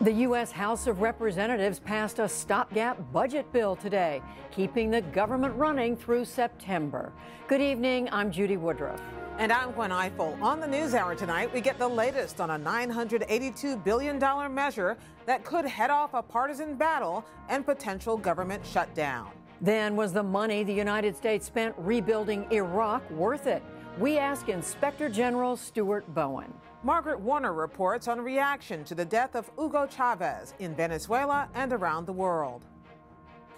The U.S. House of Representatives passed a stopgap budget bill today, keeping the government running through September. Good evening, I'm Judy Woodruff. And I'm Gwen Eiffel. On the NewsHour tonight, we get the latest on a $982 billion measure that could head off a partisan battle and potential government shutdown. Then, was the money the United States spent rebuilding Iraq worth it? We ask Inspector General Stuart Bowen. Margaret Warner reports on reaction to the death of Hugo Chavez in Venezuela and around the world.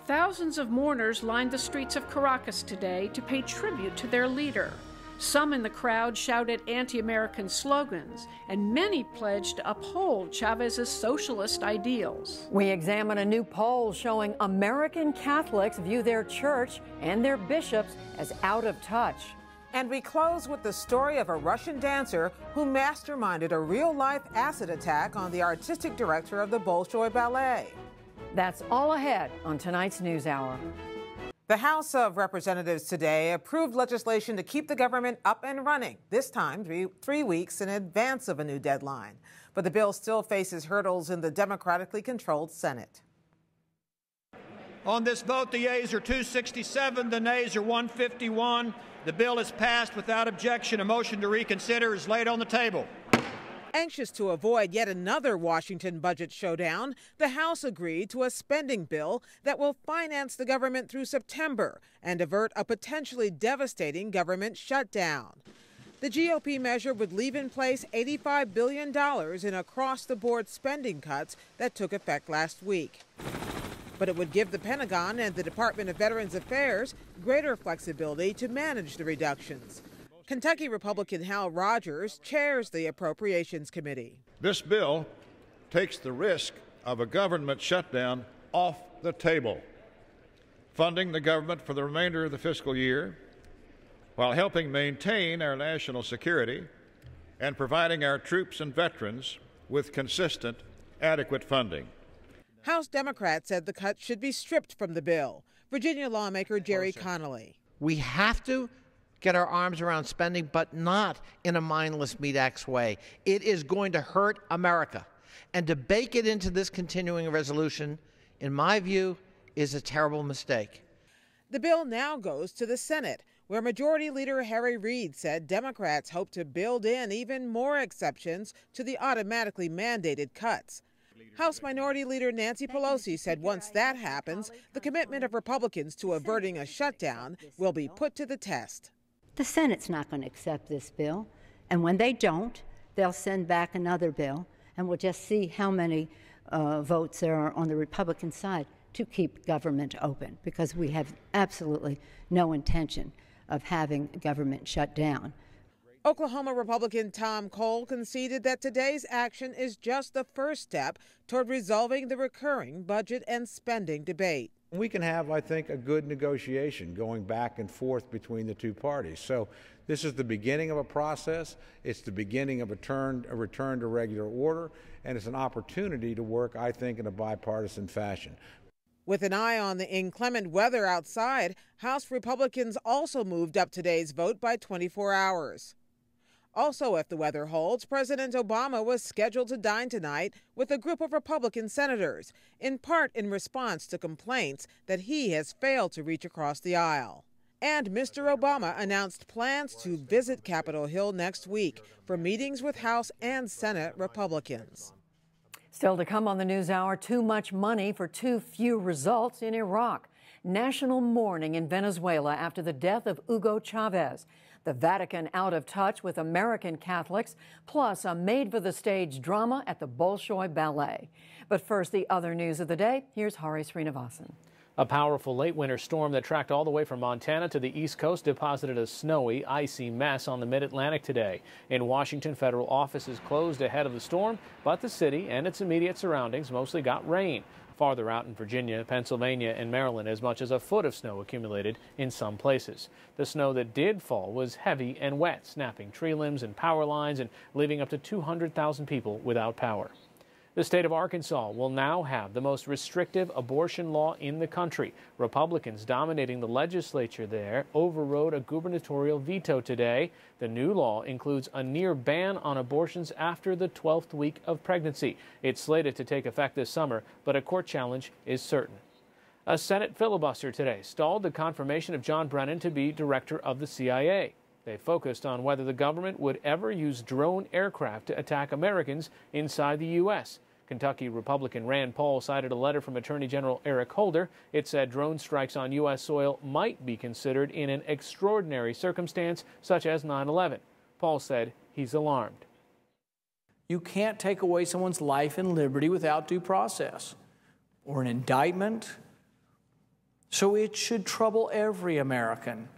Thousands of mourners lined the streets of Caracas today to pay tribute to their leader. Some in the crowd shouted anti-American slogans, and many pledged to uphold Chavez's socialist ideals. We examine a new poll showing American Catholics view their church and their bishops as out of touch. And we close with the story of a Russian dancer who masterminded a real-life acid attack on the artistic director of the Bolshoi ballet. That's all ahead on tonight's NewsHour. The House of Representatives today approved legislation to keep the government up and running, this time three weeks in advance of a new deadline. But the bill still faces hurdles in the democratically controlled Senate. On this vote, the yeas are 267, the nays are 151. The bill is passed without objection. A motion to reconsider is laid on the table. Anxious to avoid yet another Washington budget showdown, the House agreed to a spending bill that will finance the government through September and avert a potentially devastating government shutdown. The GOP measure would leave in place $85 billion in across-the-board spending cuts that took effect last week. But it would give the Pentagon and the Department of Veterans Affairs greater flexibility to manage the reductions. Kentucky Republican Hal Rogers chairs the Appropriations Committee. This bill takes the risk of a government shutdown off the table, funding the government for the remainder of the fiscal year while helping maintain our national security and providing our troops and veterans with consistent, adequate funding. House Democrats said the cuts should be stripped from the bill. Virginia lawmaker Jerry Connolly. We have to get our arms around spending, but not in a mindless meat-axe way. It is going to hurt America. And to bake it into this continuing resolution, in my view, is a terrible mistake. The bill now goes to the Senate, where Majority Leader Harry Reid said Democrats hope to build in even more exceptions to the automatically mandated cuts. House Minority Leader Nancy Pelosi said once that happens, the commitment of Republicans to averting a shutdown will be put to the test. The Senate's not going to accept this bill, and when they don't, they'll send back another bill, and we'll just see how many votes there are on the Republican side to keep government open, because we have absolutely no intention of having government shut down. Oklahoma Republican Tom Cole conceded that today's action is just the first step toward resolving the recurring budget and spending debate. We can have, I think, a good negotiation going back and forth between the two parties. So this is the beginning of a process. It's the beginning of a return to regular order, and it's an opportunity to work, I think, in a bipartisan fashion. With an eye on the inclement weather outside, House Republicans also moved up today's vote by 24 hours. Also, if the weather holds, President Obama was scheduled to dine tonight with a group of Republican senators, in part in response to complaints that he has failed to reach across the aisle. And Mr. Obama announced plans to visit Capitol Hill next week for meetings with House and Senate Republicans. Still to come on the NewsHour, too much money for too few results in Iraq. National mourning in Venezuela after the death of Hugo Chavez. The Vatican out of touch with American Catholics, plus a made-for-the-stage drama at the Bolshoi Ballet. But first, the other news of the day. Here's Hari Srinivasan. A powerful late winter storm that tracked all the way from Montana to the East Coast deposited a snowy, icy mess on the mid-Atlantic today. In Washington, federal offices closed ahead of the storm, but the city and its immediate surroundings mostly got rain. Farther out in Virginia, Pennsylvania, and Maryland, as much as a foot of snow accumulated in some places. The snow that did fall was heavy and wet, snapping tree limbs and power lines and leaving up to 200,000 people without power. The state of Arkansas will now have the most restrictive abortion law in the country. Republicans dominating the legislature there overrode a gubernatorial veto today. The new law includes a near ban on abortions after the 12th week of pregnancy. It's slated to take effect this summer, but a court challenge is certain. A Senate filibuster today stalled the confirmation of John Brennan to be director of the CIA. They focused on whether the government would ever use drone aircraft to attack Americans inside the U.S. Kentucky Republican Rand Paul cited a letter from Attorney General Eric Holder. It said drone strikes on U.S. soil might be considered in an extraordinary circumstance, such as 9/11. Paul said he's alarmed. You can't take away someone's life and liberty without due process or an indictment. So it should trouble every American.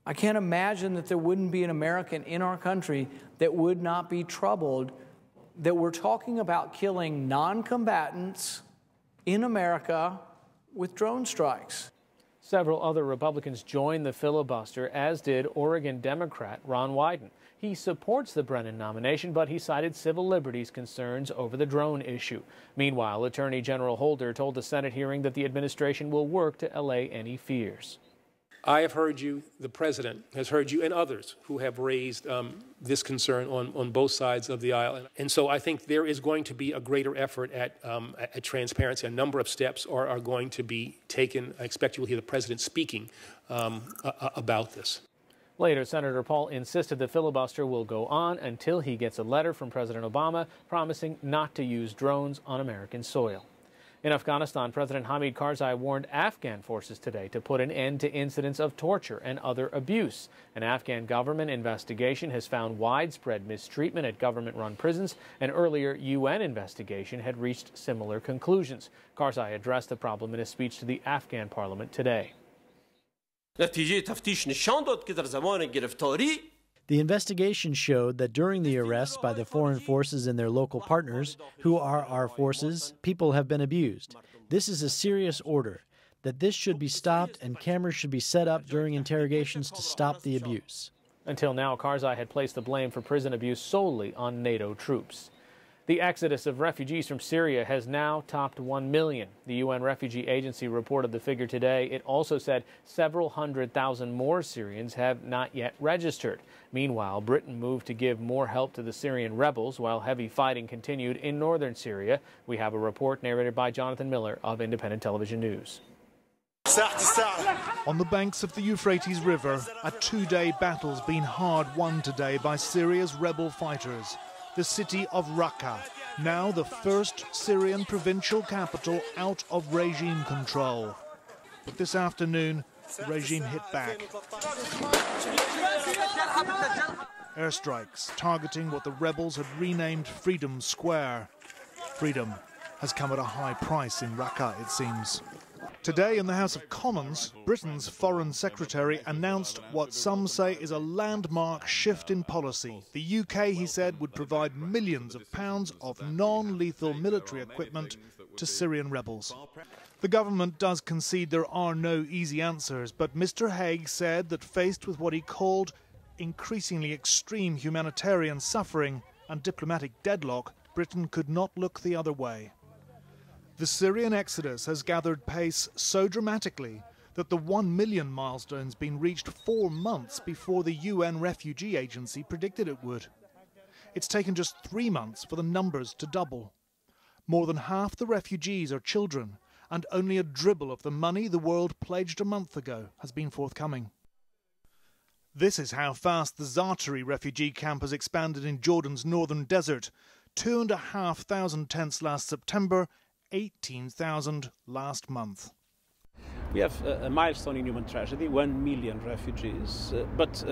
I can't imagine that there wouldn't be an American in our country that would not be troubled that we're talking about killing non-combatants in America with drone strikes. Several other Republicans joined the filibuster, as did Oregon Democrat Ron Wyden. He supports the Brennan nomination, but he cited civil liberties concerns over the drone issue. Meanwhile, Attorney General Holder told the Senate hearing that the administration will work to allay any fears. I have heard you, the President has heard you, and others who have raised this concern on both sides of the aisle. And so I think there is going to be a greater effort at transparency. A number of steps are going to be taken. I expect you will hear the President speaking about this. Later, Senator Paul insisted the filibuster will go on until he gets a letter from President Obama promising not to use drones on American soil. In Afghanistan, President Hamid Karzai warned Afghan forces today to put an end to incidents of torture and other abuse. An Afghan government investigation has found widespread mistreatment at government-run prisons. An earlier UN investigation had reached similar conclusions. Karzai addressed the problem in a speech to the Afghan parliament today. The investigation showed that during the arrests by the foreign forces and their local partners, who are our forces, people have been abused. This is a serious order, that this should be stopped and cameras should be set up during interrogations to stop the abuse. Until now, Karzai had placed the blame for prison abuse solely on NATO troops. The exodus of refugees from Syria has now topped 1 million. The UN Refugee Agency reported the figure today. It also said several 100,000 more Syrians have not yet registered. Meanwhile, Britain moved to give more help to the Syrian rebels while heavy fighting continued in northern Syria. We have a report narrated by Jonathan Miller of Independent Television News. On the banks of the Euphrates River, a two-day battle's been hard won today by Syria's rebel fighters. The city of Raqqa, now the first Syrian provincial capital out of regime control. But this afternoon, the regime hit back. Airstrikes targeting what the rebels had renamed Freedom Square. Freedom has come at a high price in Raqqa, it seems. Today in the House of Commons, Britain's Foreign Secretary announced what some say is a landmark shift in policy. The UK, he said, would provide millions of pounds of non-lethal military equipment to Syrian rebels. The government does concede there are no easy answers, but Mr. Hague said that faced with what he called increasingly extreme humanitarian suffering and diplomatic deadlock, Britain could not look the other way. The Syrian exodus has gathered pace so dramatically that the 1 million milestone's been reached 4 months before the UN Refugee Agency predicted it would. It's taken just 3 months for the numbers to double. More than half the refugees are children, and only a dribble of the money the world pledged a month ago has been forthcoming. This is how fast the Zaatari refugee camp has expanded in Jordan's northern desert. 2,500 tents last September, 18,000 last month. We have a milestone in human tragedy, 1 million refugees, but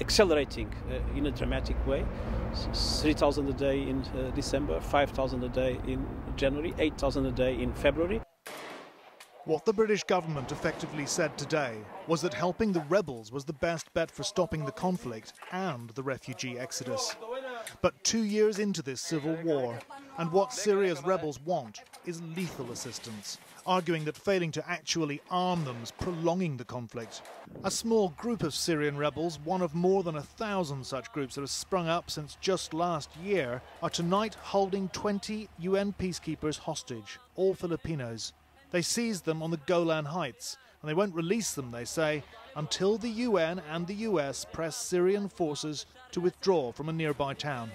accelerating in a dramatic way. 3,000 a day in December, 5,000 a day in January, 8,000 a day in February. What the British government effectively said today was that helping the rebels was the best bet for stopping the conflict and the refugee exodus. But 2 years into this civil war, and what Syria's rebels want is lethal assistance, arguing that failing to actually arm them is prolonging the conflict. A small group of Syrian rebels, one of more than 1,000 such groups that have sprung up since just last year, are tonight holding 20 UN peacekeepers hostage, all Filipinos. They seized them on the Golan Heights, and they won't release them, they say, until the UN and the US press Syrian forces to withdraw from a nearby town.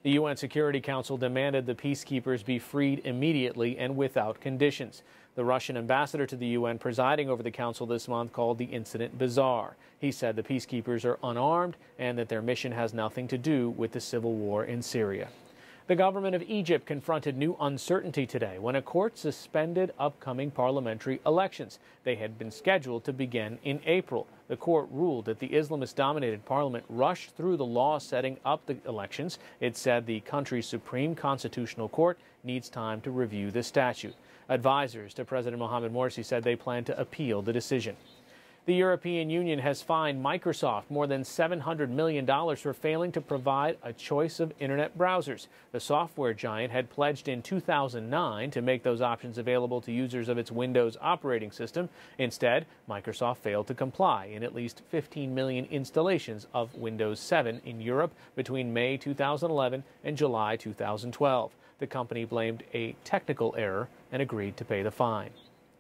The UN Security Council demanded the peacekeepers be freed immediately and without conditions. The Russian ambassador to the UN presiding over the council this month called the incident bizarre. He said the peacekeepers are unarmed and that their mission has nothing to do with the civil war in Syria. The government of Egypt confronted new uncertainty today when a court suspended upcoming parliamentary elections. They had been scheduled to begin in April. The court ruled that the Islamist-dominated parliament rushed through the law setting up the elections. It said the country's Supreme Constitutional Court needs time to review the statute. Advisors to President Mohamed Morsi said they plan to appeal the decision. The European Union has fined Microsoft more than $700 million for failing to provide a choice of internet browsers. The software giant had pledged in 2009 to make those options available to users of its Windows operating system. Instead, Microsoft failed to comply in at least 15 million installations of Windows 7 in Europe between May 2011 and July 2012. The company blamed a technical error and agreed to pay the fine.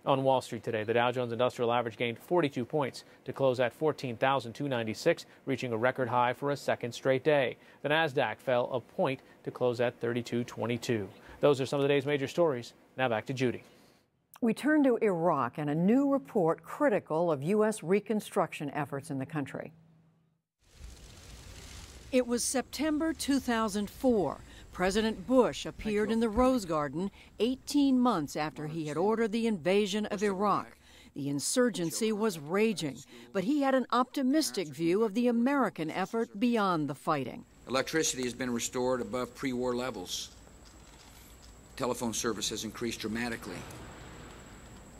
On Wall Street today, the Dow Jones Industrial Average gained 42 points to close at 14,296, reaching a record high for a second straight day. The Nasdaq fell a point to close at 3222. Those are some of the day's major stories. Now back to Judy. We turn to Iraq and a new report critical of U.S. reconstruction efforts in the country. It was September 2004. President Bush appeared in the Rose Garden 18 months after he had ordered the invasion of Iraq. The insurgency was raging, but he had an optimistic view of the American effort beyond the fighting. Electricity has been restored above pre-war levels. Telephone service has increased dramatically.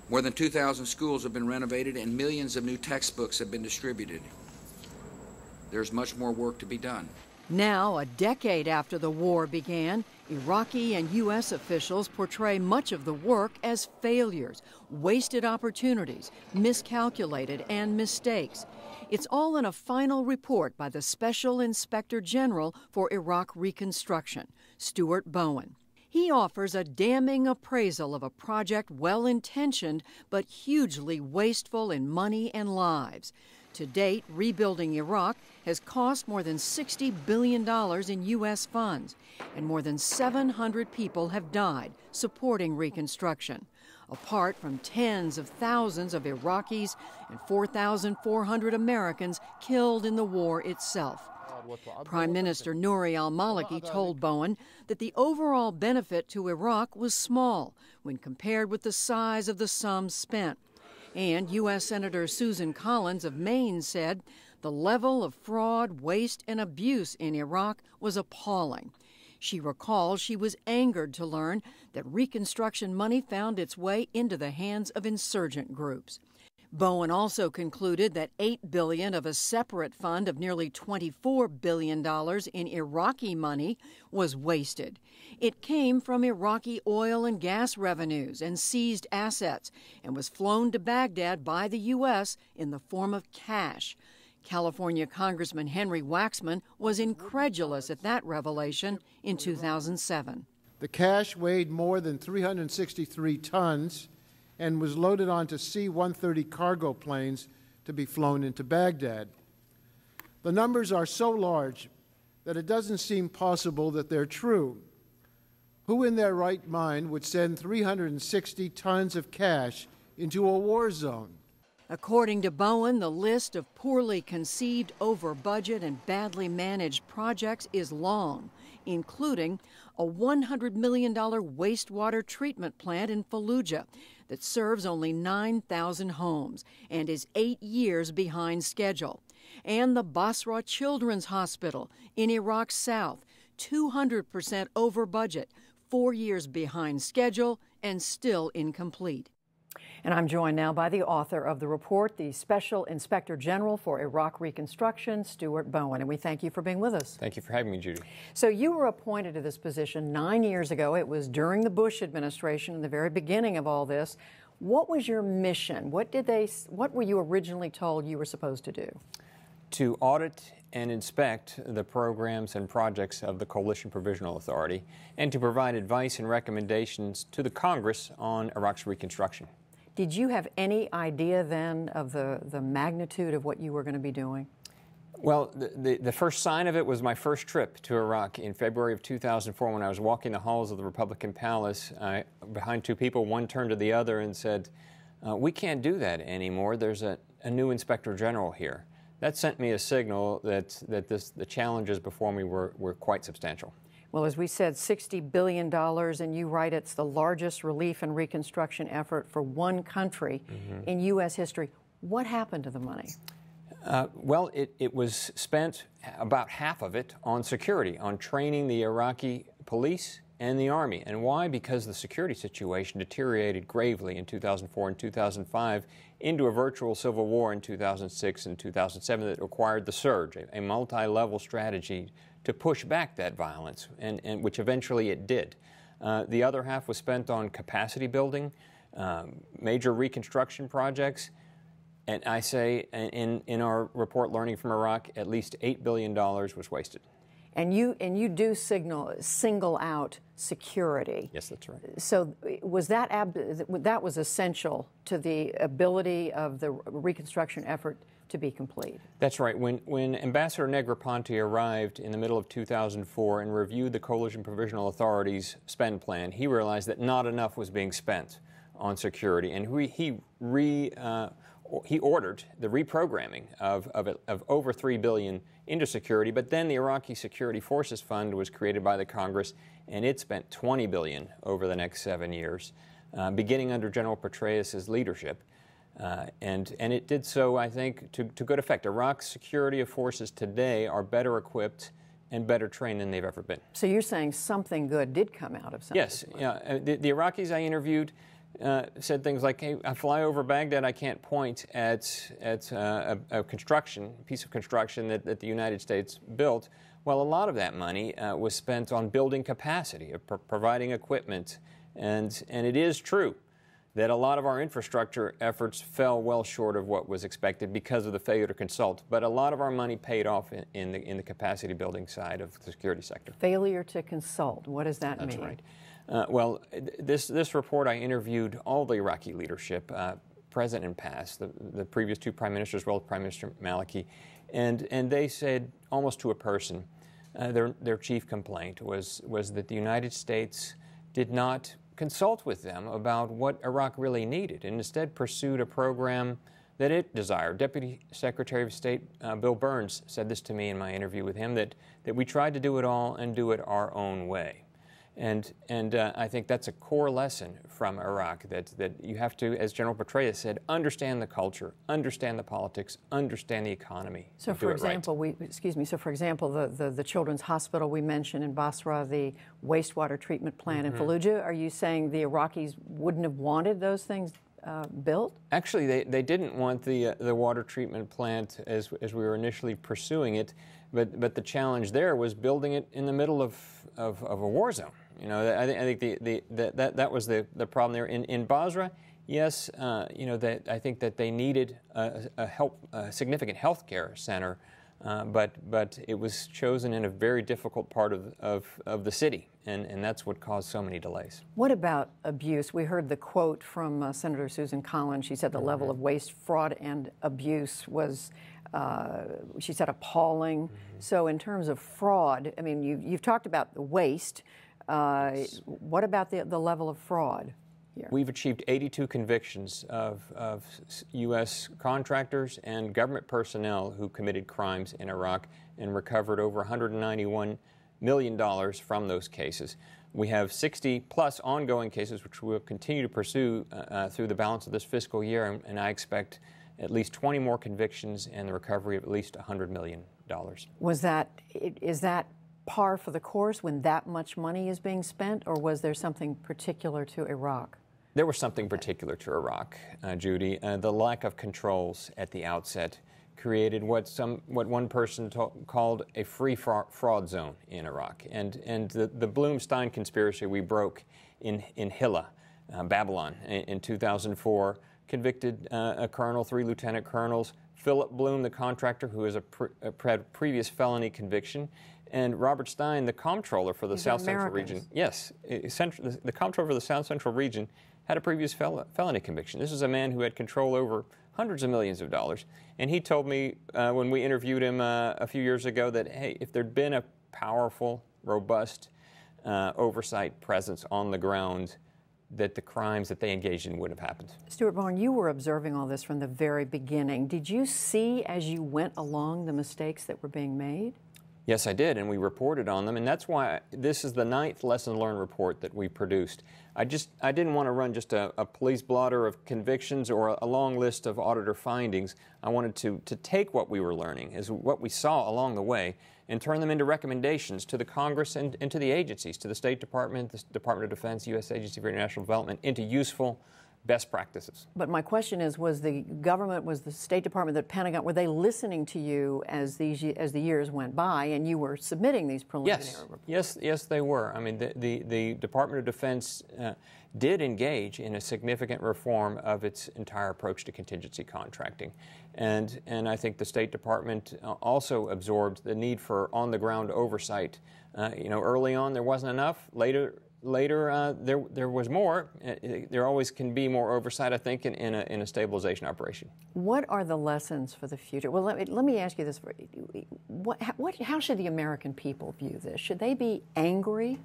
More than 2,000 schools have been renovated and millions of new textbooks have been distributed. There's much more work to be done. Now, a decade after the war began, Iraqi and U.S. officials portray much of the work as failures, wasted opportunities, miscalculated, and mistakes. It's all in a final report by the Special Inspector General for Iraq Reconstruction, Stuart Bowen. He offers a damning appraisal of a project well-intentioned but hugely wasteful in money and lives. To date, rebuilding Iraq has cost more than $60 billion in U.S. funds, and more than 700 people have died supporting reconstruction, apart from tens of thousands of Iraqis and 4,400 Americans killed in the war itself. Prime Minister Nouri al-Maliki told Bowen that the overall benefit to Iraq was small when compared with the size of the sums spent. And U.S. Senator Susan Collins of Maine said the level of fraud, waste, and abuse in Iraq was appalling. She recalls she was angered to learn that reconstruction money found its way into the hands of insurgent groups. Bowen also concluded that $8 billion of a separate fund of nearly $24 billion in Iraqi money was wasted. It came from Iraqi oil and gas revenues and seized assets and was flown to Baghdad by the U.S. in the form of cash. California Congressman Henry Waxman was incredulous at that revelation in 2007. The cash weighed more than 363 tons and was loaded onto C-130 cargo planes to be flown into Baghdad. The numbers are so large that it doesn't seem possible that they're true. Who in their right mind would send 360 tons of cash into a war zone? According to Bowen, the list of poorly conceived, over-budget, and badly managed projects is long, including a $100 million wastewater treatment plant in Fallujah that serves only 9,000 homes and is 8 years behind schedule, and the Basra Children's Hospital in Iraq's south, 200% over budget, 4 years behind schedule, and still incomplete. And I'm joined now by the author of the report, the Special Inspector General for Iraq Reconstruction, Stuart Bowen. And we thank you for being with us. Thank you for having me, Judy. So you were appointed to this position 9 years ago. It was during the Bush administration, in the very beginning of all this. What was your mission? What were you originally told you were supposed to do? To audit and inspect the programs and projects of the Coalition Provisional Authority and to provide advice and recommendations to the Congress on Iraq's reconstruction. Did you have any idea then of the magnitude of what you were going to be doing? Well, the first sign of it was my first trip to Iraq in February of 2004 when I was walking the halls of the Republican Palace behind two people. One turned to the other and said, "We can't do that anymore. There's a new Inspector General here." That sent me a signal that the challenges before me were quite substantial. Well, as we said, $60 billion, and you write it's the largest relief and reconstruction effort for one country in U.S. history. What happened to the money? Well, it was spent, about half of it, on security, on training the Iraqi police and the army. And why? Because the security situation deteriorated gravely in 2004 and 2005 into a virtual civil war in 2006 and 2007 that required the surge, a multi-level strategy to push back that violence, and which eventually it did. The other half was spent on capacity building, major reconstruction projects, and I say in our report, Learning from Iraq, at least $8 billion was wasted. And you do single out security. Yes, that's right. So was that was essential to the ability of the reconstruction effort to be complete? That's right. When Ambassador Negroponte arrived in the middle of 2004 and reviewed the Coalition Provisional Authority's spend plan, he realized that not enough was being spent on security, and he ordered the reprogramming of over $3 billion into security. But then the Iraqi Security Forces Fund was created by the Congress, and it spent $20 billion over the next 7 years, beginning under General Petraeus's leadership. And it did so, I think, to good effect. Iraq's security forces today are better equipped and better trained than they've ever been. So you're saying something good did come out of something? Yes. Yeah, the Iraqis I interviewed said things like, "Hey, I fly over Baghdad, I can't point at a piece of construction that the United States built." Well, a lot of that money was spent on building capacity, providing equipment, and it is true that a lot of our infrastructure efforts fell well short of what was expected because of the failure to consult. But a lot of our money paid off in the capacity building side of the security sector. Failure to consult, what does that mean? That's right. Well, this report, I interviewed all the Iraqi leadership, present and past, the previous two prime ministers, as well as Prime Minister Maliki, and they said almost to a person, their chief complaint was that the United States did not consult with them about what Iraq really needed, and instead pursued a program that it desired. Deputy Secretary of State Bill Burns said this to me in my interview with him, that we tried to do it all and do it our own way. And I think that's a core lesson from Iraq, that you have to, as General Petraeus said, understand the culture, understand the politics, understand the economy. So, for example, the Children's Hospital we mentioned in Basra, the wastewater treatment plant in Fallujah, are you saying the Iraqis wouldn't have wanted those things built? Actually, they didn't want the water treatment plant as we were initially pursuing it, but the challenge there was building it in the middle of a war zone. You know, I think that was the problem there. In Basra, yes, I think that they needed a significant health care center, but it was chosen in a very difficult part of the city, and that's what caused so many delays. What about abuse? We heard the quote from Senator Susan Collins. She said the level of waste, fraud, and abuse was, she said, appalling. So in terms of fraud, I mean, you've talked about the waste. What about the level of fraud here? We've achieved 82 convictions of U.S. contractors and government personnel who committed crimes in Iraq and recovered over $191 million from those cases. We have 60-plus ongoing cases, which we'll continue to pursue through the balance of this fiscal year, and I expect at least 20 more convictions and the recovery of at least $100 million. Is that par for the course when that much money is being spent, or was there something particular to Iraq? There was something particular to Iraq, Judy. The lack of controls at the outset created what one person called a free fraud zone in Iraq. And the Bloomstein conspiracy we broke in Hilla, Babylon, in 2004, convicted a colonel, 3 lieutenant colonels, Philip Bloom, the contractor, who has a previous felony conviction, and Robert Stein, the comptroller for the South Central region. Yes, the comptroller for the South Central region had a previous felony conviction. This is a man who had control over hundreds of millions of dollars. And he told me when we interviewed him a few years ago that, hey, if there'd been a powerful, robust oversight presence on the ground, that the crimes that they engaged in would have happened. Stuart Bowen, you were observing all this from the very beginning. Did you see as you went along the mistakes that were being made? Yes, I did, and we reported on them, and that's why this is the 9th lesson learned report that we produced. I didn't want to run just a police blotter of convictions or a long list of auditor findings. I wanted to take what we were learning, as what we saw along the way, and turn them into recommendations to the Congress and to the agencies, to the State Department, the Department of Defense, U.S. Agency for International Development, into useful best practices. But my question is, was the government, was the State Department, the Pentagon, were they listening to you as the years went by and you were submitting these preliminary reports? Yes, they were. I mean, the Department of Defense did engage in a significant reform of its entire approach to contingency contracting. And I think the State Department also absorbed the need for on-the-ground oversight. Early on there wasn't enough. Later there was more. There always can be more oversight, I think, in a stabilization operation. What are the lessons for the future? Well, let me ask you this. How should the American people view this? Should they be angry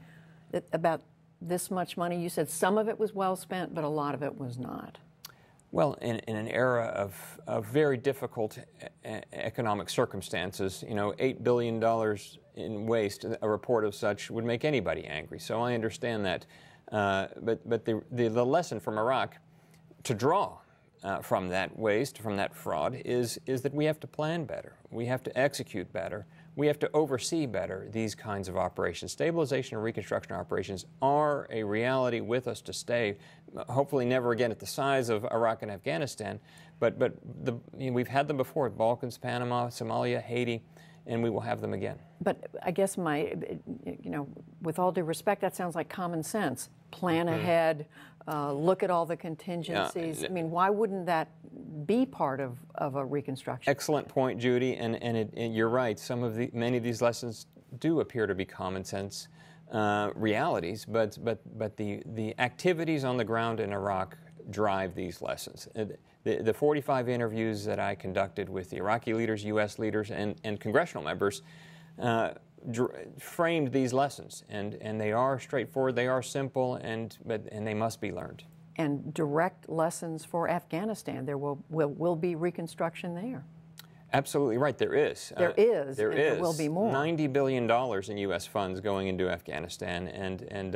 about this much money? You said some of it was well spent, but a lot of it was not. Well, in an era of very difficult economic circumstances, $8 billion in waste, a report of such would make anybody angry. So I understand that. But the lesson from Iraq to draw from that waste, from that fraud, is that we have to plan better. We have to execute better. We have to oversee better these kinds of operations. Stabilization and reconstruction operations are a reality with us to stay, hopefully never again at the size of Iraq and Afghanistan, but we've had them before, Balkans, Panama, Somalia, Haiti, and we will have them again. But I guess with all due respect, that sounds like common sense. Plan ahead, look at all the contingencies. I mean, why wouldn't that be part of a reconstruction? Excellent point, Judy, and you're right. Many of these lessons do appear to be common sense realities, but the activities on the ground in Iraq drive these lessons. The 45 interviews that I conducted with the Iraqi leaders, U.S. leaders, and congressional members framed these lessons, and they are straightforward, they are simple, and they must be learned. And direct lessons for Afghanistan. There will be reconstruction there. Absolutely right. There is. There is. There will be more. $90 billion in U.S. funds going into Afghanistan, and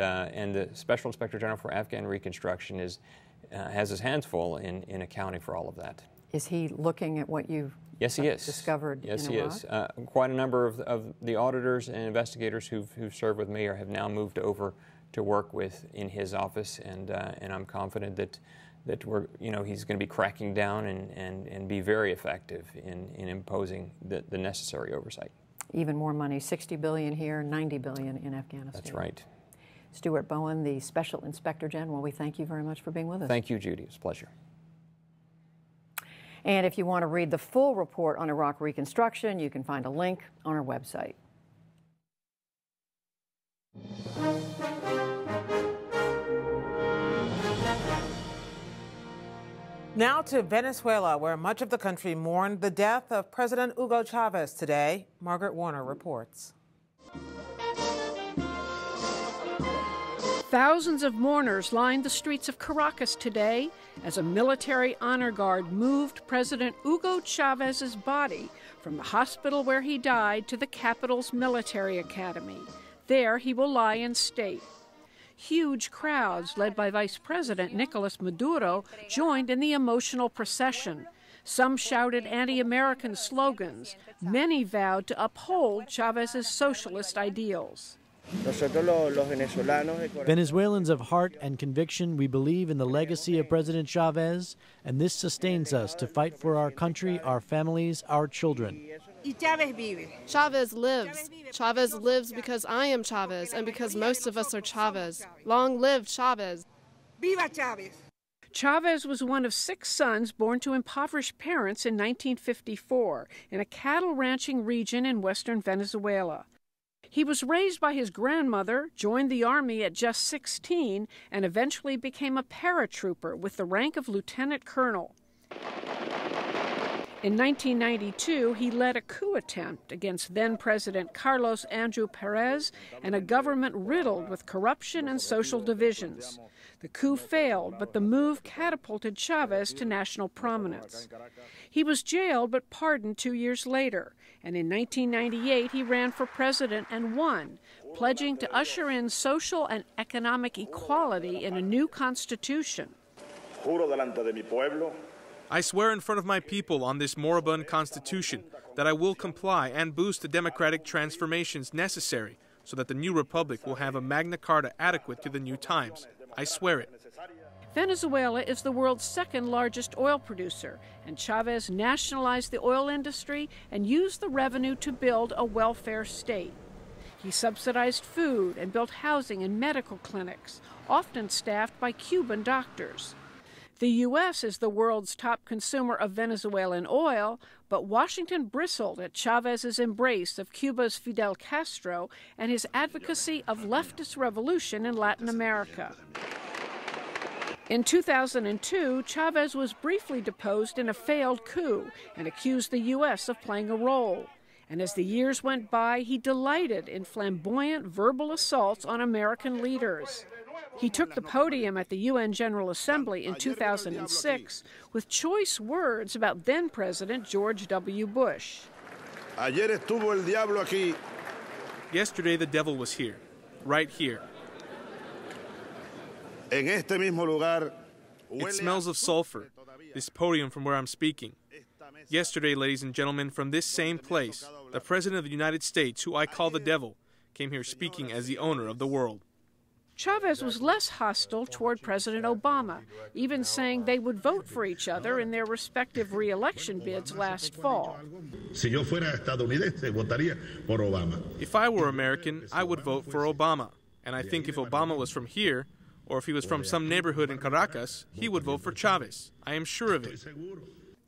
the Special Inspector General for Afghan Reconstruction has his hands full in accounting for all of that. Is he looking at what you've discovered in Iraq? Yes, he is. Quite a number of the auditors and investigators who've served with me have now moved over to work in his office, and I'm confident that he's going to be cracking down and be very effective in imposing the necessary oversight. Even more money, $60 billion here, $90 billion in Afghanistan. That's right. Stuart Bowen, the Special Inspector General, we thank you very much for being with us. Thank you, Judy. It's a pleasure. And if you want to read the full report on Iraq reconstruction, you can find a link on our website. Now to Venezuela, where much of the country mourned the death of President Hugo Chavez today. Margaret Warner reports. Thousands of mourners lined the streets of Caracas today as a military honor guard moved President Hugo Chavez's body from the hospital where he died to the capital's military academy. There he will lie in state. Huge crowds, led by Vice President Nicolas Maduro, joined in the emotional procession. Some shouted anti-American slogans. Many vowed to uphold Chavez's socialist ideals. Venezuelans of heart and conviction, we believe in the legacy of President Chavez, and this sustains us to fight for our country, our families, our children. Chavez lives. Chavez lives because I am Chavez and because most of us are Chavez. Long live Chavez. Viva Chavez. Chavez was one of 6 sons born to impoverished parents in 1954 in a cattle ranching region in western Venezuela. He was raised by his grandmother, joined the army at just 16, and eventually became a paratrooper with the rank of lieutenant colonel. In 1992, he led a coup attempt against then-President Carlos Andrew Perez and a government riddled with corruption and social divisions. The coup failed, but the move catapulted Chavez to national prominence. He was jailed but pardoned 2 years later, and in 1998 he ran for president and won, pledging to usher in social and economic equality in a new constitution. I swear in front of my people on this moribund constitution that I will comply and boost the democratic transformations necessary so that the new republic will have a Magna Carta adequate to the new times. I swear it. Venezuela is the world's 2nd largest oil producer, and Chavez nationalized the oil industry and used the revenue to build a welfare state. He subsidized food and built housing and medical clinics, often staffed by Cuban doctors. The U.S. is the world's top consumer of Venezuelan oil, but Washington bristled at Chavez's embrace of Cuba's Fidel Castro and his advocacy of leftist revolution in Latin America. In 2002, Chavez was briefly deposed in a failed coup and accused the U.S. of playing a role. And as the years went by, he delighted in flamboyant verbal assaults on American leaders. He took the podium at the UN General Assembly in 2006 with choice words about then-President George W. Bush. Yesterday the devil was here, right here. It smells of sulfur, this podium from where I'm speaking. Yesterday, ladies and gentlemen, from this same place, the President of the United States, who I call the devil, came here speaking as the owner of the world. Chavez was less hostile toward President Obama, even saying they would vote for each other in their respective re-election bids last fall. If I were American, I would vote for Obama. And I think if Obama was from here, or if he was from some neighborhood in Caracas, he would vote for Chavez. I am sure of it.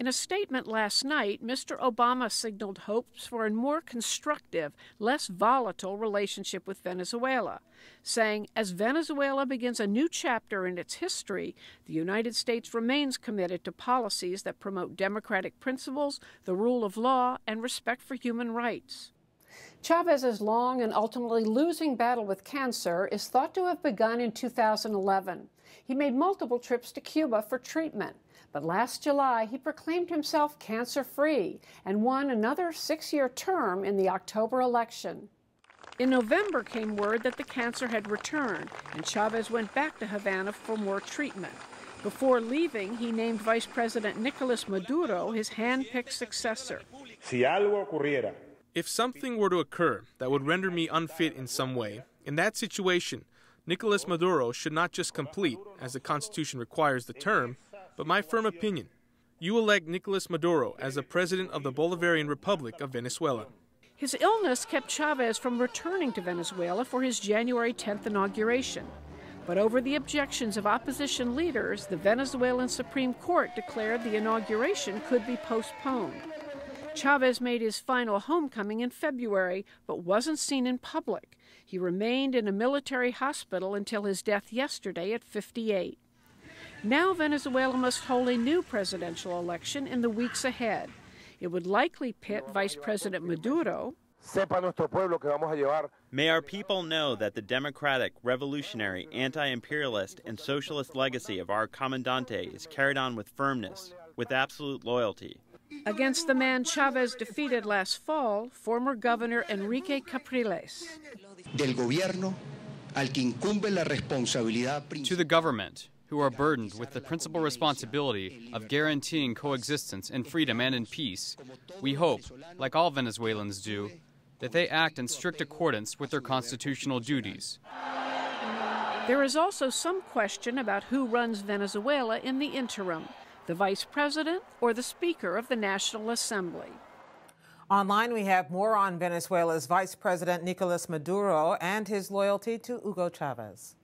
In a statement last night, Mr. Obama signaled hopes for a more constructive, less volatile relationship with Venezuela, saying, as Venezuela begins a new chapter in its history, the United States remains committed to policies that promote democratic principles, the rule of law, and respect for human rights. Chavez's long and ultimately losing battle with cancer is thought to have begun in 2011. He made multiple trips to Cuba for treatment. But last July, he proclaimed himself cancer-free and won another 6-year term in the October election. In November came word that the cancer had returned, and Chavez went back to Havana for more treatment. Before leaving, he named Vice President Nicolas Maduro his hand-picked successor. If something were to occur that would render me unfit in some way, in that situation, Nicolas Maduro should not just complete, as the Constitution requires, the term, but my firm opinion, you elect Nicolas Maduro as the President of the Bolivarian Republic of Venezuela. His illness kept Chavez from returning to Venezuela for his January 10th inauguration. But over the objections of opposition leaders, the Venezuelan Supreme Court declared the inauguration could be postponed. Chavez made his final homecoming in February, but wasn't seen in public. He remained in a military hospital until his death yesterday at 58. Now Venezuela must hold a new presidential election in the weeks ahead. It would likely pit Vice President Maduro. May our people know that the democratic, revolutionary, anti-imperialist, and socialist legacy of our Comandante is carried on with firmness, with absolute loyalty. Against the man Chavez defeated last fall, former Governor Enrique Capriles. To the government, who are burdened with the principal responsibility of guaranteeing coexistence in freedom and in peace, we hope, like all Venezuelans do, that they act in strict accordance with their constitutional duties. There is also some question about who runs Venezuela in the interim, the vice president or the Speaker of the National Assembly. Online, we have more on Venezuela's Vice President Nicolas Maduro and his loyalty to Hugo Chavez.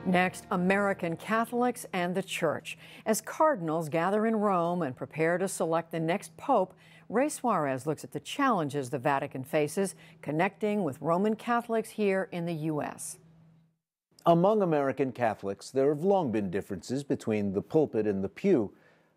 Next, American Catholics and the Church. As cardinals gather in Rome and prepare to select the next pope, Ray Suarez looks at the challenges the Vatican faces connecting with Roman Catholics here in the U.S. Among American Catholics, there have long been differences between the pulpit and the pew,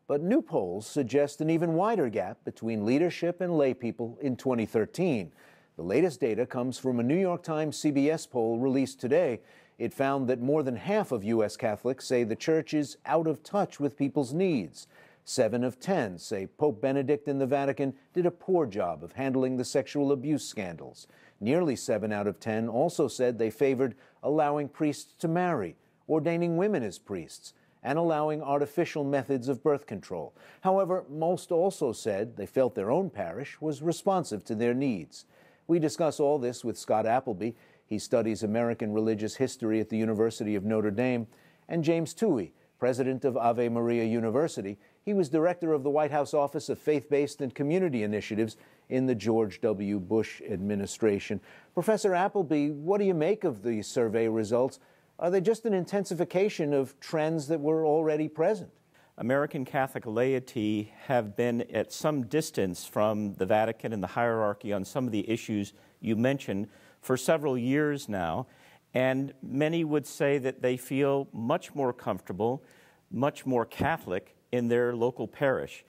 but new polls suggest an even wider gap between leadership and lay people in 2013. The latest data comes from a New York Times CBS poll released today. It found that more than half of U.S. Catholics say the Church is out of touch with people's needs. 7 of 10 say Pope Benedict and the Vatican did a poor job of handling the sexual abuse scandals. Nearly 7 out of 10 also said they favored allowing priests to marry, ordaining women as priests, and allowing artificial methods of birth control. However, most also said they felt their own parish was responsive to their needs. We discuss all this with Scott Appleby. He studies American religious history at the University of Notre Dame, and James Tuohy, president of Ave Maria University. He was director of the White House Office of Faith-Based and Community Initiatives in the George W. Bush administration. Professor Appleby, what do you make of the survey results? Are they just an intensification of trends that were already present? American Catholic laity have been at some distance from the Vatican and the hierarchy on some of the issues you mentioned for several years now, and many would say that they feel much more comfortable, much more Catholic in their local parish.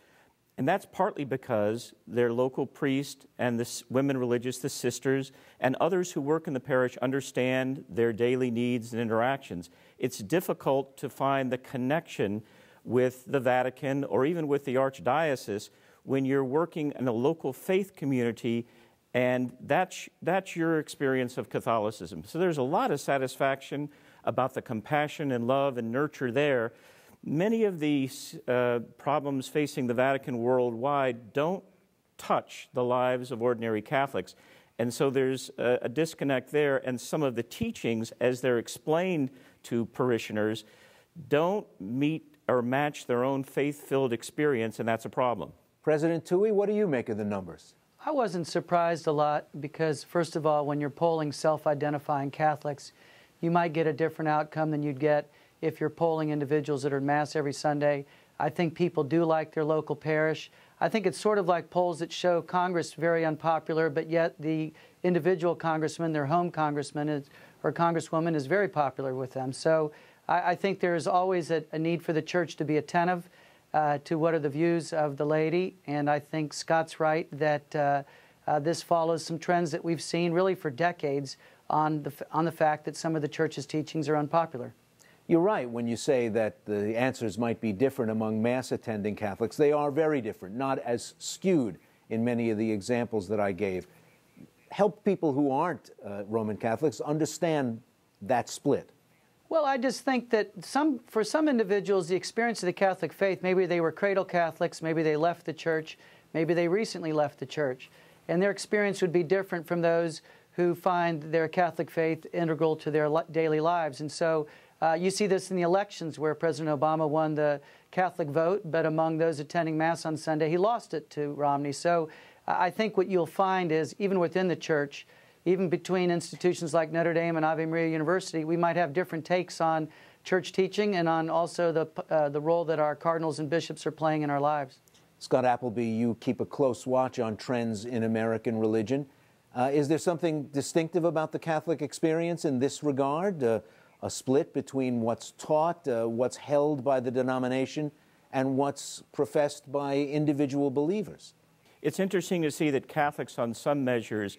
And that's partly because their local priest and the women religious, the sisters, and others who work in the parish understand their daily needs and interactions. It's difficult to find the connection with the Vatican or even with the Archdiocese when you're working in a local faith community, and that's your experience of Catholicism. So there's a lot of satisfaction about the compassion and love and nurture there. Many of these problems facing the Vatican worldwide don't touch the lives of ordinary Catholics. And so there's a disconnect there, and some of the teachings, as they're explained to parishioners, don't meet or match their own faith-filled experience, and that's a problem. President Tuohy, what do you make of the numbers? I wasn't surprised a lot because, first of all, when you're polling self-identifying Catholics, you might get a different outcome than you'd get if you're polling individuals that are in Mass every Sunday. I think people do like their local parish. I think it's sort of like polls that show Congress very unpopular, but yet the individual congressman, their home congressman or congresswoman, is very popular with them. So I think there is always a need for the Church to be attentive to what are the views of the laity, and I think Scott's right that this follows some trends that we've seen really for decades on the fact that some of the Church's teachings are unpopular. You're right when you say that the answers might be different among Mass-attending Catholics. They are very different, not as skewed in many of the examples that I gave. Help people who aren't Roman Catholics understand that split. Well, I just think that for some individuals, the experience of the Catholic faith, maybe they were cradle Catholics, maybe they left the Church, maybe they recently left the Church, and their experience would be different from those who find their Catholic faith integral to their daily lives. And so you see this in the elections where President Obama won the Catholic vote, but among those attending Mass on Sunday, he lost it to Romney. So I think what you'll find is, even within the Church, even between institutions like Notre Dame and Ave Maria University, we might have different takes on Church teaching and on also the role that our cardinals and bishops are playing in our lives. Scott Appleby, you keep a close watch on trends in American religion. Is there something distinctive about the Catholic experience in this regard? A split between what's taught, what's held by the denomination, and what's professed by individual believers? It's interesting to see that Catholics, on some measures,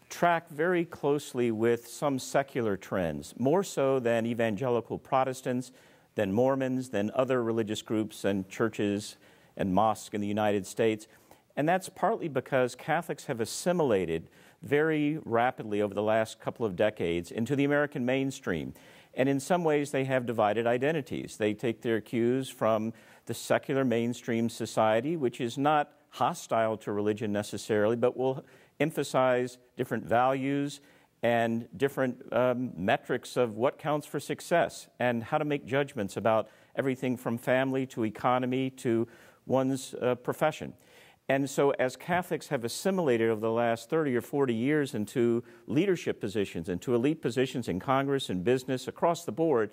track very closely with some secular trends, more so than evangelical Protestants, than Mormons, than other religious groups and churches and mosques in the United States. And that's partly because Catholics have assimilated very rapidly over the last couple of decades into the American mainstream. And in some ways, they have divided identities. They take their cues from the secular mainstream society, which is not hostile to religion necessarily, but will emphasize different values and different metrics of what counts for success and how to make judgments about everything from family to economy to one's profession. And so as Catholics have assimilated over the last 30 or 40 years into leadership positions, into elite positions in Congress and business across the board,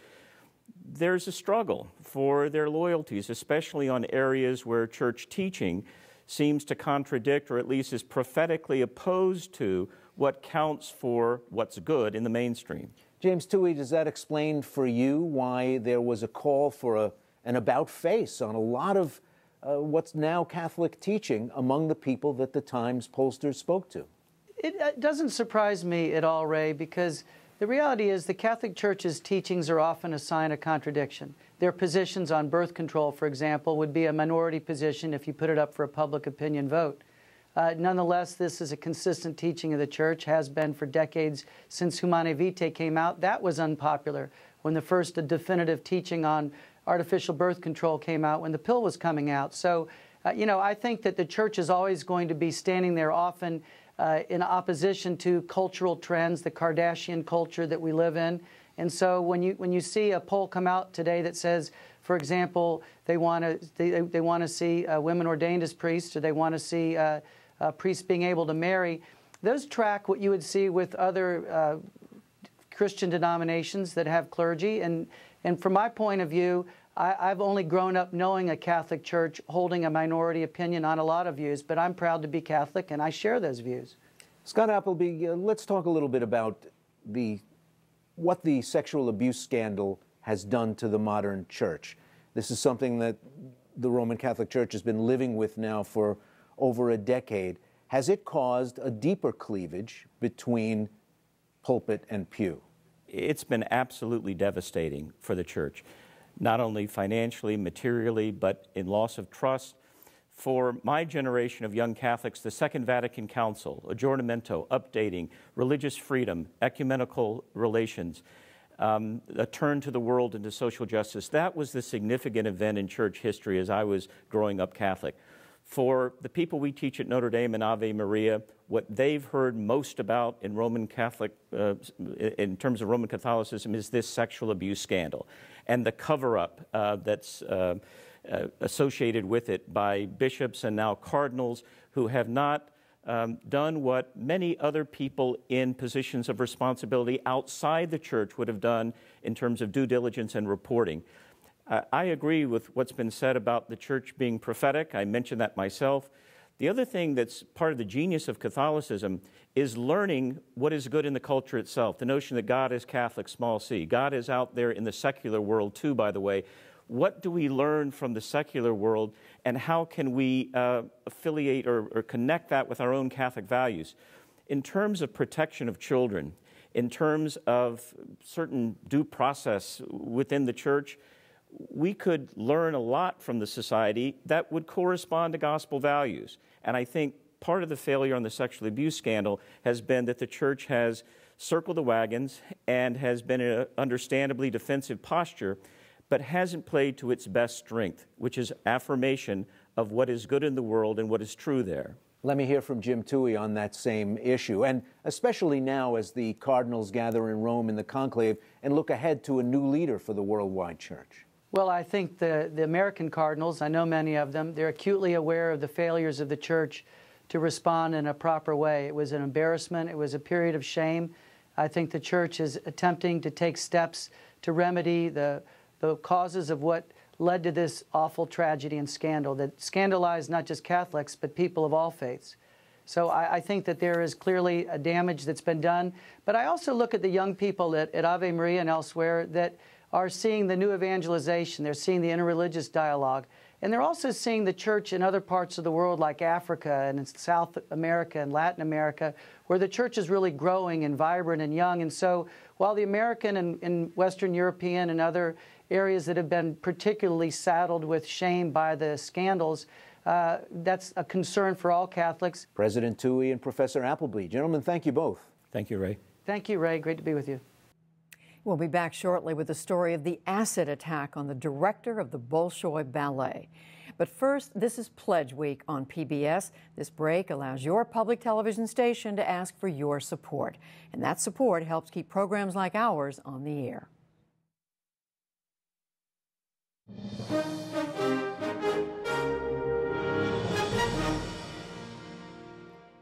there's a struggle for their loyalties, especially on areas where church teaching seems to contradict or at least is prophetically opposed to what counts for what's good in the mainstream. James Tuohy, does that explain for you why there was a call for an about-face on a lot of what's now Catholic teaching among the people that the Times pollsters spoke to? It doesn't surprise me at all, Ray, because the reality is the Catholic Church's teachings are often a sign of contradiction. Their positions on birth control, for example, would be a minority position if you put it up for a public opinion vote. Nonetheless, this is a consistent teaching of the Church, has been for decades since Humanae Vitae came out. That was unpopular when the first definitive teaching on artificial birth control came out, when the pill was coming out. So, I think that the Church is always going to be standing there often in opposition to cultural trends, the Kardashian culture that we live in. And so when you see a poll come out today that says, for example, they want to see women ordained as priests, or they want to see priests being able to marry, those track what you would see with other Christian denominations that have clergy. And from my point of view, I've only grown up knowing a Catholic Church holding a minority opinion on a lot of views, but I'm proud to be Catholic and I share those views. Scott Appleby, let's talk a little bit about what the sexual abuse scandal has done to the modern church. This is something that the Roman Catholic Church has been living with now for over a decade. Has it caused a deeper cleavage between pulpit and pew? It's been absolutely devastating for the church, not only financially, materially, but in loss of trust. For my generation of young Catholics, the Second Vatican Council, aggiornamento, updating, religious freedom, ecumenical relations, a turn to the world and to social justice, that was the significant event in church history as I was growing up Catholic. For the people we teach at Notre Dame and Ave Maria, what they've heard most about in Roman Catholic, in terms of Roman Catholicism, is this sexual abuse scandal and the cover-up that's associated with it by bishops and now cardinals who have not done what many other people in positions of responsibility outside the church would have done in terms of due diligence and reporting. I agree with what's been said about the church being prophetic. I mentioned that myself. The other thing that's part of the genius of Catholicism is learning what is good in the culture itself, the notion that God is Catholic, small c. God is out there in the secular world too, by the way. What do we learn from the secular world, and how can we affiliate or connect that with our own Catholic values? In terms of protection of children, in terms of certain due process within the church, we could learn a lot from the society that would correspond to gospel values. And I think part of the failure on the sexual abuse scandal has been that the church has circled the wagons and has been in an understandably defensive posture, but hasn't played to its best strength, which is affirmation of what is good in the world and what is true there. Let me hear from Jim Tuohy on that same issue, and especially now as the cardinals gather in Rome in the conclave and look ahead to a new leader for the worldwide church. Well, I think the American cardinals, I know many of them, they're acutely aware of the failures of the church to respond in a proper way. It was an embarrassment. It was a period of shame. I think the church is attempting to take steps to remedy the causes of what led to this awful tragedy and scandal that scandalized not just Catholics, but people of all faiths. So I think that there is clearly a damage that's been done. But I also look at the young people at Ave Maria and elsewhere that are seeing the new evangelization. They're seeing the interreligious dialogue. And they're also seeing the church in other parts of the world like Africa and in South America and Latin America, where the church is really growing and vibrant and young. And so while the American and Western European and other areas that have been particularly saddled with shame by the scandals, that's a concern for all Catholics. President Tuohy and Professor Appleby. Gentlemen, thank you both. Thank you, Ray. Thank you, Ray. Great to be with you. We'll be back shortly with the story of the acid attack on the director of the Bolshoi Ballet. But first, this is Pledge Week on PBS. This break allows your public television station to ask for your support. And that support helps keep programs like ours on the air.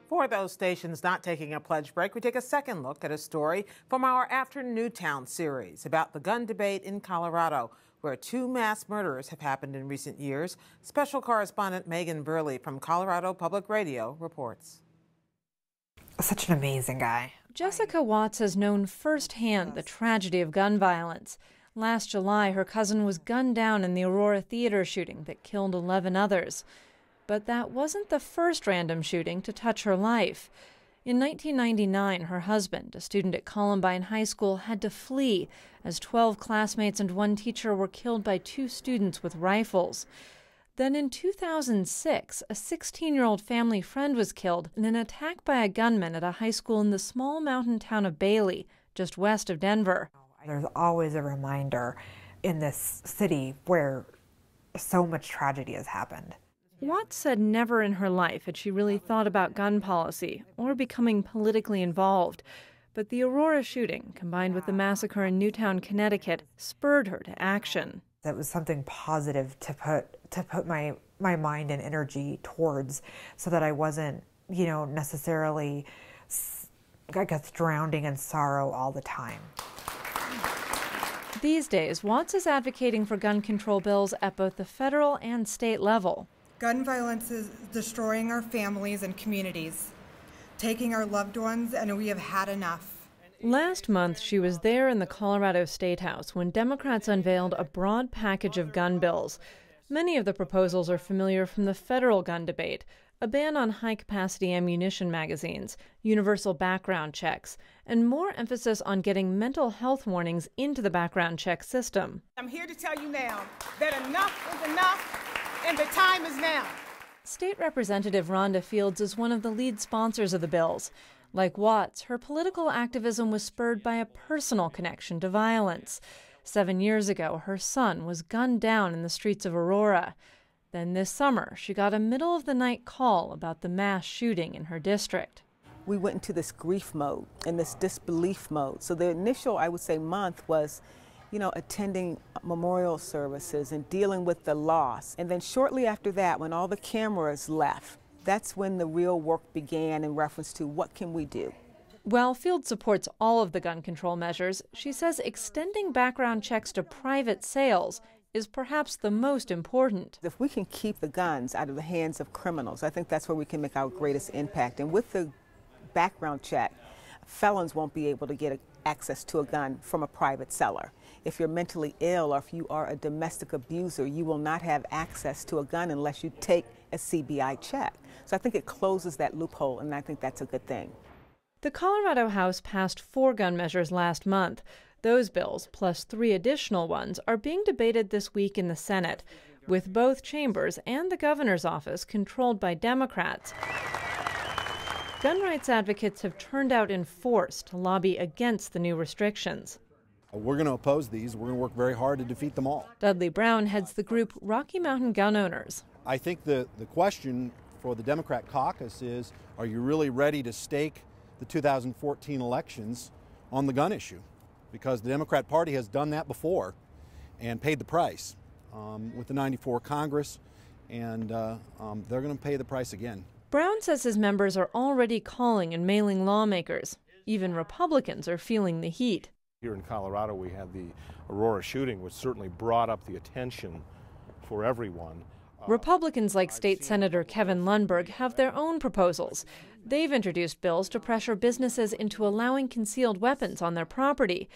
For those stations not taking a pledge break, we take a second look at a story from our Afternoon Newtown series about the gun debate in Colorado, where 2 mass murders have happened in recent years. Special correspondent Megan Burley from Colorado Public Radio reports. Such an amazing guy. Jessica Watts has known firsthand the tragedy of gun violence. Last July, her cousin was gunned down in the Aurora Theater shooting that killed 11 others. But that wasn't the first random shooting to touch her life. In 1999, her husband, a student at Columbine High School, had to flee as 12 classmates and 1 teacher were killed by 2 students with rifles. Then in 2006, a 16-year-old family friend was killed in an attack by a gunman at a high school in the small mountain town of Bailey, just west of Denver. There's always a reminder in this city where so much tragedy has happened. Watts said never in her life had she really thought about gun policy or becoming politically involved. But the Aurora shooting, combined with the massacre in Newtown, Connecticut, spurred her to action. That was something positive to put my mind and energy towards, so that I wasn't, necessarily, I guess, drowning in sorrow all the time. These days, Watts is advocating for gun control bills at both the federal and state level. Gun violence is destroying our families and communities, taking our loved ones, and we have had enough. Last month, she was there in the Colorado State House when Democrats unveiled a broad package of gun bills. Many of the proposals are familiar from the federal gun debate: a ban on high-capacity ammunition magazines, universal background checks, and more emphasis on getting mental health warnings into the background check system. I'm here to tell you now that enough is enough, and the time is now. State Representative Rhonda Fields is one of the lead sponsors of the bills. Like Watts, her political activism was spurred by a personal connection to violence. 7 years ago, her son was gunned down in the streets of Aurora. Then this summer, she got a middle-of-the-night call about the mass shooting in her district. We went into this grief mode and this disbelief mode. So the initial, I would say, month was attending memorial services and dealing with the loss. And then shortly after that, when all the cameras left, that's when the real work began in reference to what can we do. While Field supports all of the gun control measures, she says extending background checks to private sales is perhaps the most important. If we can keep the guns out of the hands of criminals, I think that's where we can make our greatest impact. And with the background check, felons won't be able to get access to a gun from a private seller. If you're mentally ill or if you are a domestic abuser, you will not have access to a gun unless you take a CBI check. So I think it closes that loophole, and I think that's a good thing. The Colorado House passed 4 gun measures last month. Those bills, plus 3 additional ones, are being debated this week in the Senate, with both chambers and the governor's office controlled by Democrats. Gun rights advocates have turned out in force to lobby against the new restrictions. We're going to oppose these. We're going to work very hard to defeat them all. Dudley Brown heads the group Rocky Mountain Gun Owners. I think the question for the Democrat caucus is, are you really ready to stake the 2014 elections on the gun issue? Because the Democrat Party has done that before and paid the price with the 94 Congress, and they're going to pay the price again. Brown says his members are already calling and mailing lawmakers. Even Republicans are feeling the heat. Here in Colorado, we had the Aurora shooting, which certainly brought up the attention for everyone. Republicans like State Senator Kevin Lundberg have their own proposals. They've introduced bills to pressure businesses into allowing concealed weapons on their property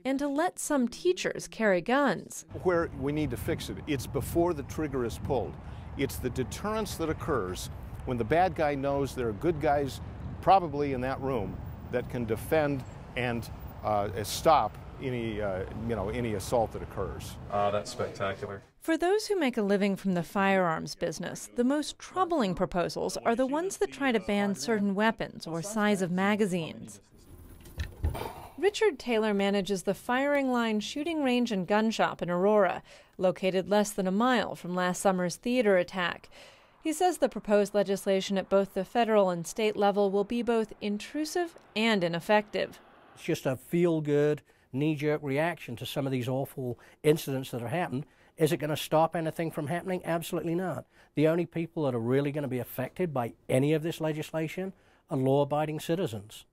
and to let some teachers carry guns. Where we need to fix it, it's before the trigger is pulled. It's the deterrence that occurs when the bad guy knows there are good guys probably in that room that can defend and stop any assault that occurs. That's spectacular. For those who make a living from the firearms business, the most troubling proposals are the ones that try to ban certain weapons or size of magazines. Richard Taylor manages the Firing Line Shooting Range and Gun Shop in Aurora, located less than a mile from last summer's theater attack. He says the proposed legislation at both the federal and state level will be both intrusive and ineffective. It's just a feel-good, knee-jerk reaction to some of these awful incidents that have happened. Is it going to stop anything from happening? Absolutely not. The only people that are really going to be affected by any of this legislation are law-abiding citizens.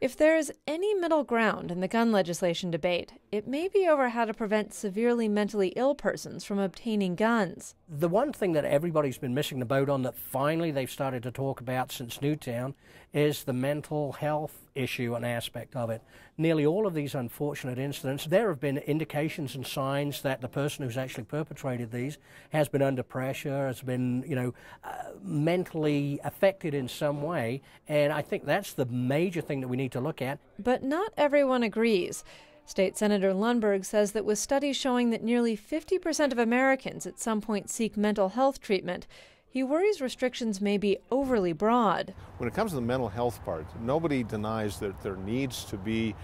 If there is any middle ground in the gun legislation debate, it may be over how to prevent severely mentally ill persons from obtaining guns. The one thing that everybody's been missing the boat on that finally they've started to talk about since Newtown is the mental health issue and aspect of it. Nearly all of these unfortunate incidents, there have been indications and signs that the person who's actually perpetrated these has been under pressure, has been, mentally affected in some way, and I think that's the major thing that we need to look at. But not everyone agrees. State Senator Lundberg says that with studies showing that nearly 50% of Americans at some point seek mental health treatment, he worries restrictions may be overly broad. When it comes to the mental health part, nobody denies that there needs to be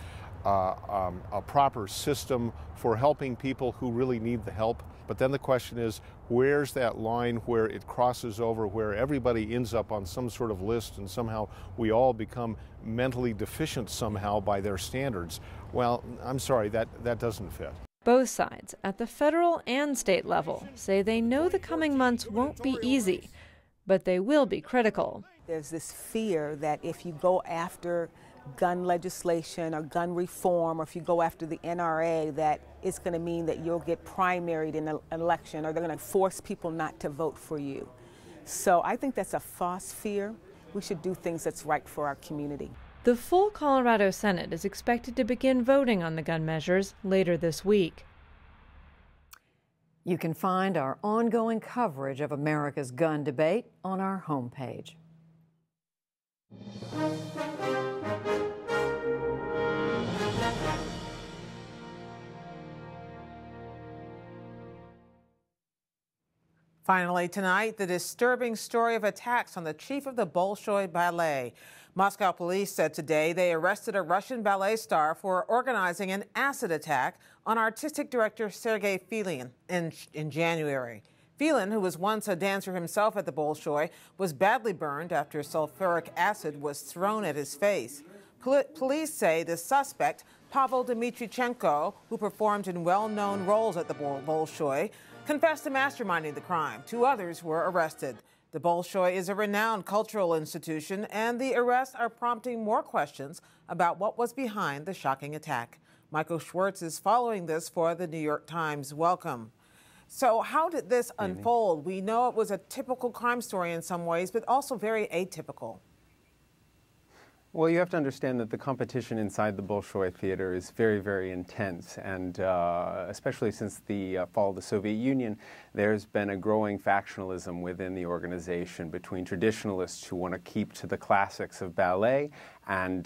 a proper system for helping people who really need the help. But then the question is, where's that line where it crosses over, where everybody ends up on some sort of list and somehow we all become mentally deficient somehow by their standards? Well, I'm sorry, that doesn't fit. Both sides, at the federal and state level, say they know the coming months won't be easy, but they will be critical. There's this fear that if you go after gun legislation or gun reform, or if you go after the NRA, that it's going to mean that you'll get primaried in an election, or they're going to force people not to vote for you. So I think that's a false fear. We should do things that's right for our community. The full Colorado Senate is expected to begin voting on the gun measures later this week. You can find our ongoing coverage of America's gun debate on our homepage. Finally tonight, the disturbing story of attacks on the chief of the Bolshoi ballet. Moscow police said today they arrested a Russian ballet star for organizing an acid attack on artistic director Sergei Filin in January. Filin, who was once a dancer himself at the Bolshoi, was badly burned after sulfuric acid was thrown at his face. Police say the suspect, Pavel Dmitrichenko, who performed in well-known roles at the Bolshoi, confessed to masterminding the crime. 2 others were arrested. The Bolshoi is a renowned cultural institution, and the arrests are prompting more questions about what was behind the shocking attack. Michael Schwartz is following this for the New York Times. Welcome. So how did this unfold? We know it was a typical crime story in some ways, but also very atypical. Well, you have to understand that the competition inside the Bolshoi theater is very, very intense, and especially since the fall of the Soviet Union, there's been a growing factionalism within the organization between traditionalists who want to keep to the classics of ballet and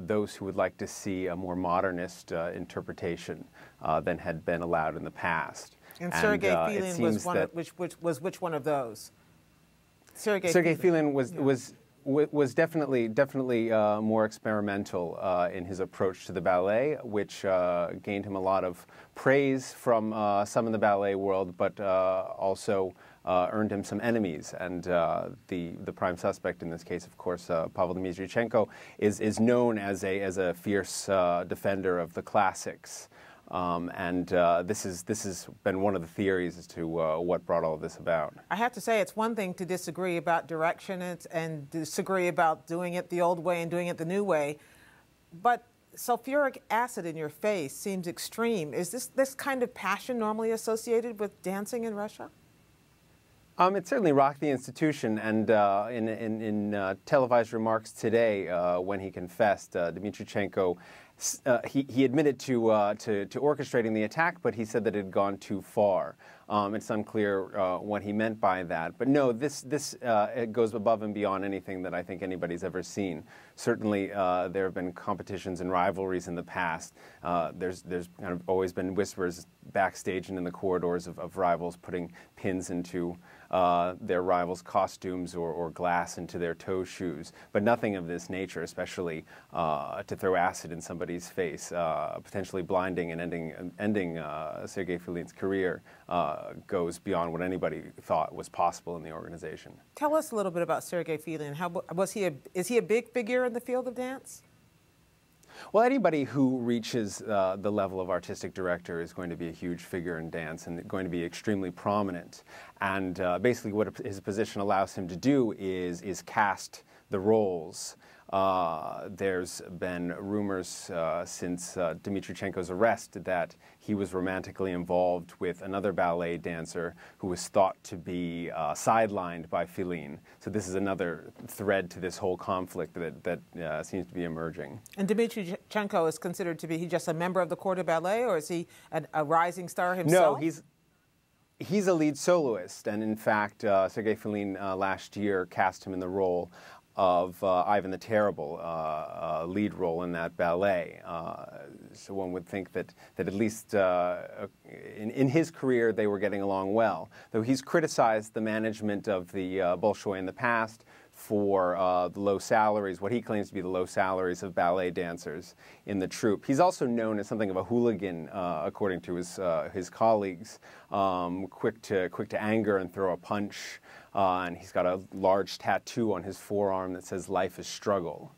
those who would like to see a more modernist interpretation than had been allowed in the past. And Sergei Filin was which one of those? Sergei Filin was definitely more experimental in his approach to the ballet, which gained him a lot of praise from some in the ballet world, but also earned him some enemies. And the prime suspect in this case, of course, Pavel Dmitrichenko, is known as a fierce defender of the classics. This has been one of the theories as to what brought all of this about. I have to say, it's one thing to disagree about direction and disagree about doing it the old way and doing it the new way, but sulfuric acid in your face seems extreme. Is this kind of passion normally associated with dancing in Russia? It certainly rocked the institution, and in televised remarks today, when he confessed, Dmitrichenko, he admitted to orchestrating the attack, but he said that it had gone too far. It's unclear what he meant by that. But no, it goes above and beyond anything that I think anybody's ever seen. Certainly, there have been competitions and rivalries in the past. There's kind of always been whispers backstage and in the corridors of rivals, putting pins into their rivals' costumes or glass into their toe shoes, but nothing of this nature, especially to throw acid in somebody's face, potentially blinding and ending Sergei Filin's career, goes beyond what anybody thought was possible in the organization. Tell us a little bit about Sergei Filin. Is he a big figure in the field of dance? Well, anybody who reaches the level of artistic director is going to be a huge figure in dance and going to be extremely prominent. And basically what his position allows him to do is cast the roles. There's been rumors since Dmitrichenko's arrest that he was romantically involved with another ballet dancer who was thought to be sidelined by Filin. So this is another thread to this whole conflict that seems to be emerging. And Dmitrichenko is considered to be just a member of the Corps de Ballet, or is he a rising star himself? No, he's a lead soloist, and in fact, Sergei Filin last year cast him in the role of Ivan the Terrible, lead role in that ballet. So one would think that at least in his career they were getting along well. Though he's criticized the management of the Bolshoi in the past for the low salaries, what he claims to be the low salaries of ballet dancers in the troupe. He's also known as something of a hooligan, according to his colleagues, quick to anger and throw a punch. And he's got a large tattoo on his forearm that says "Life is struggle."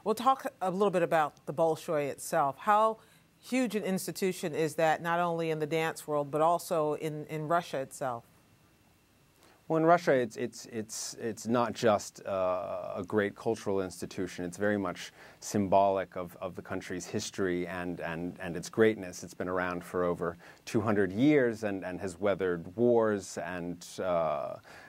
We'll talk a little bit about the Bolshoi itself. How huge an institution is that, not only in the dance world, but also in Russia itself? Well, in Russia, it's not just a great cultural institution. It's very much symbolic of the country's history and its greatness. It's been around for over 200 years and has weathered wars and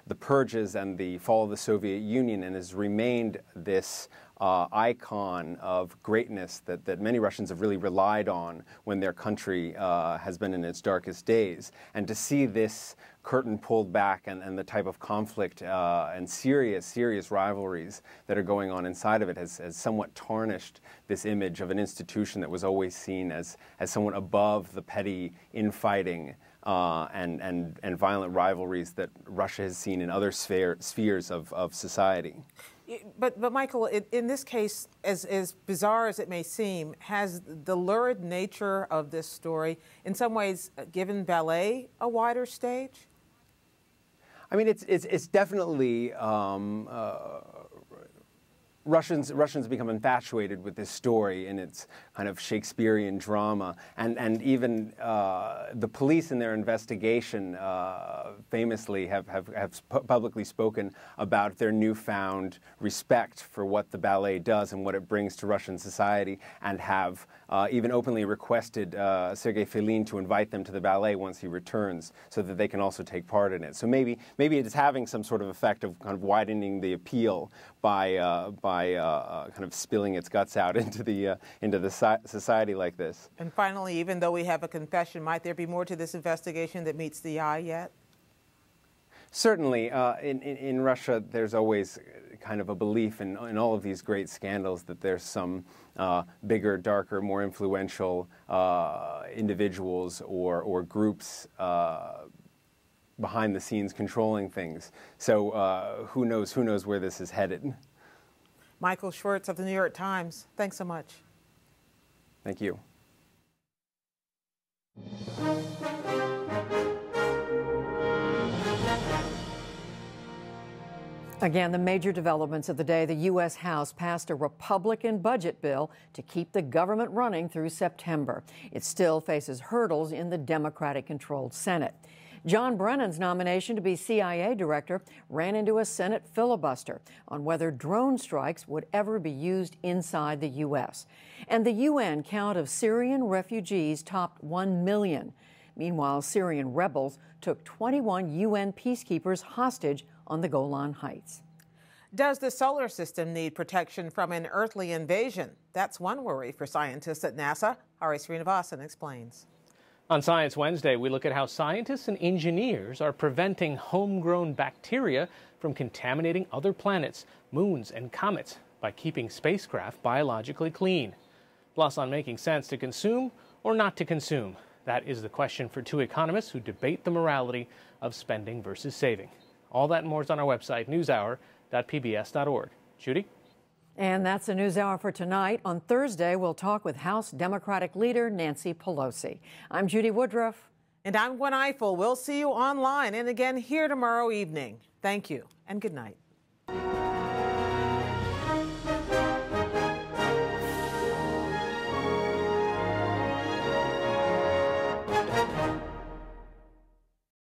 the purges and the fall of the Soviet Union, and has remained this icon of greatness that many Russians have really relied on when their country has been in its darkest days. And to see this curtain pulled back and the type of conflict and serious rivalries that are going on inside of it has somewhat tarnished this image of an institution that was always seen as somewhat above the petty infighting and violent rivalries that Russia has seen in other spheres of society. But Michael, in this case, as bizarre as it may seem, has the lurid nature of this story in some ways given ballet a wider stage? I mean, it's definitely Russians become infatuated with this story and its kind of Shakespearean drama, and even the police in their investigation famously have publicly spoken about their newfound respect for what the ballet does and what it brings to Russian society, and have even openly requested Sergei Filin to invite them to the ballet once he returns, so that they can also take part in it. So maybe it's having some sort of effect of kind of widening the appeal by kind of spilling its guts out into the society like this. And finally, even though we have a confession, might there be more to this investigation that meets the eye yet? Certainly. In Russia, there's always kind of a belief in all of these great scandals that there's some bigger, darker, more influential individuals or groups behind the scenes controlling things. So who knows where this is headed. Michael Schwartz of the New York Times, thanks so much. Thank you. Again, the major developments of the day: the U.S. House passed a Republican budget bill to keep the government running through September. It still faces hurdles in the Democratic-controlled Senate. John Brennan's nomination to be CIA director ran into a Senate filibuster on whether drone strikes would ever be used inside the U.S. And the UN count of Syrian refugees topped 1 million. Meanwhile, Syrian rebels took 21 UN peacekeepers hostage on the Golan Heights. Does the solar system need protection from an earthly invasion? That's one worry for scientists at NASA. Ari Srinivasan explains. On Science Wednesday, we look at how scientists and engineers are preventing homegrown bacteria from contaminating other planets, moons, and comets by keeping spacecraft biologically clean. Plus, on making sense to consume or not to consume. That is the question for two economists who debate the morality of spending versus saving. All that and more is on our website, newshour.pbs.org. Judy? And that's the NewsHour for tonight. On Thursday, we'll talk with House Democratic Leader Nancy Pelosi. I'm Judy Woodruff. And I'm Gwen Eiffel. We'll see you online and again here tomorrow evening. Thank you and good night.